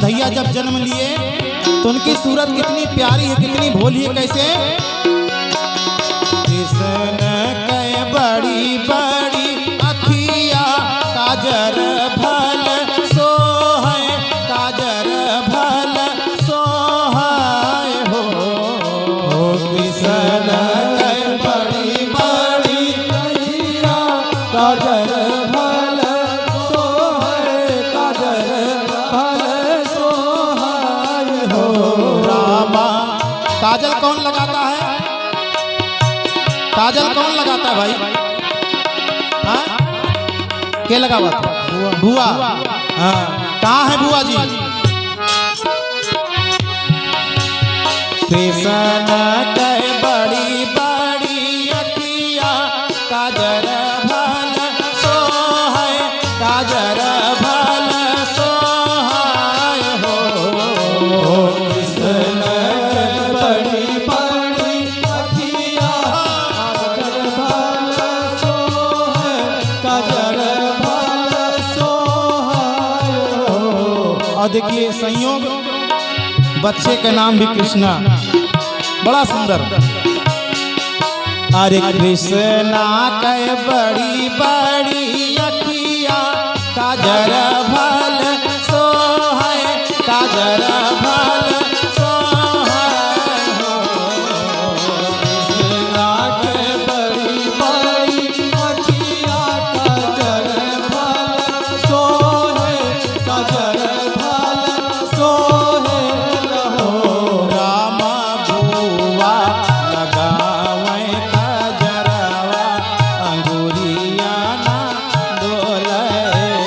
राधैया जब जन्म लिए तो उनकी सूरत कितनी प्यारी है, कितनी भोली है। कैसे? कृष्ण के बड़ी बड़ी अखिया काजर भल सोहै, काजर भल सोहै हो। कृष्ण के बड़ी बड़ी अखिया काजर भल सोहै, काजर भल सोहै हो। रामा काजल कौन लगाता है? काजल कौन लगाता है भाई? हाँ? क्या लगा हुआ था? बुआ। हाँ, कहाँ है बुआ जी? कृष्ण के बड़ी बड़ी अखिया काजर भल सोहै, काजर भल सोहै हो। कृष्ण के बड़ी बड़ी अखिया काजर भल सोहै, काजर भल सोहै हो। और देखिए संयोग, बच्चे का नाम भी कृष्णा, बड़ा सुंदर। अरे कृष्णा के बड़ी बड़ी अखिया काजर भल सोहै, काजर भल सोहै हो। कृष्णा के बड़ी बड़ी अखिया काजर भल सोहै, काजर भल सोहै हो। रामा बुआ लगावै काजरवा अंगुरिया ना डोलै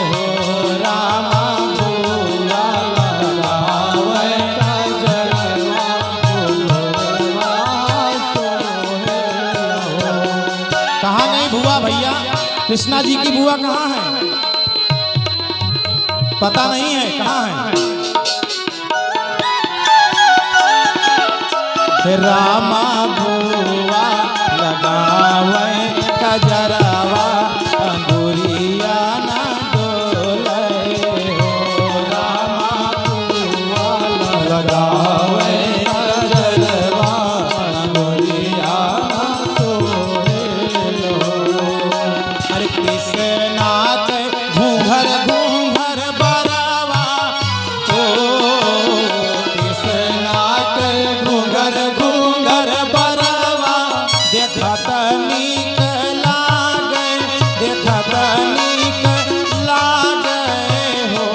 हो। रामा बुआ लगावै काजरवा अंगुरिया सोहै हो। कहाँ गई बुआ भैया? कृष्णा जी की बुआ कहाँ है? पता नहीं है, कहाँ है? रामा बुआ लगावै काजरवा अंगुरिया ना डोलै हो। रामा बुआ लगावै काजरवा अंगुरिया ना डोलै हो। अरे कृष्णा के घूंघर घूंघर बरावा ओ, कृष्णा के घूंघर घूंघर बरावा देखत नीक लागे, देखत नीक लागे हो।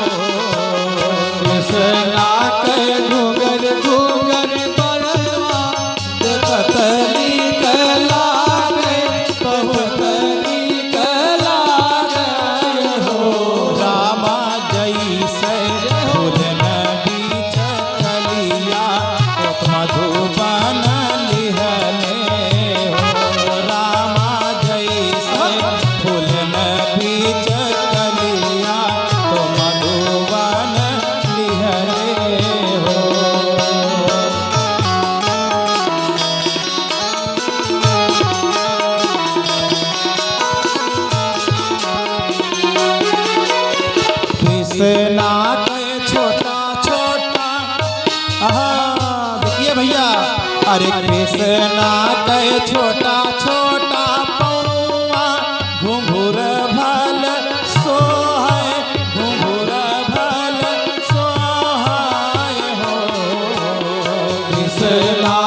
कृष्णा के घूंघर घूंघर बरावा देखत नीक लागे, बहुत नीक लागे हो। रामा जैसे फूलन बीच कलिया एक मधुबन लिहले हो। रामा जैसे फूलन बीच कलिया तो मधुबन लिहले हो। कृष्णा के छोटा छोटा, देखिए भैया, अरे कृष्णा के छोटा छोटा पौआ घुंघुर भल सोहै, घुंघुर भल सोहै हो। कृष्णा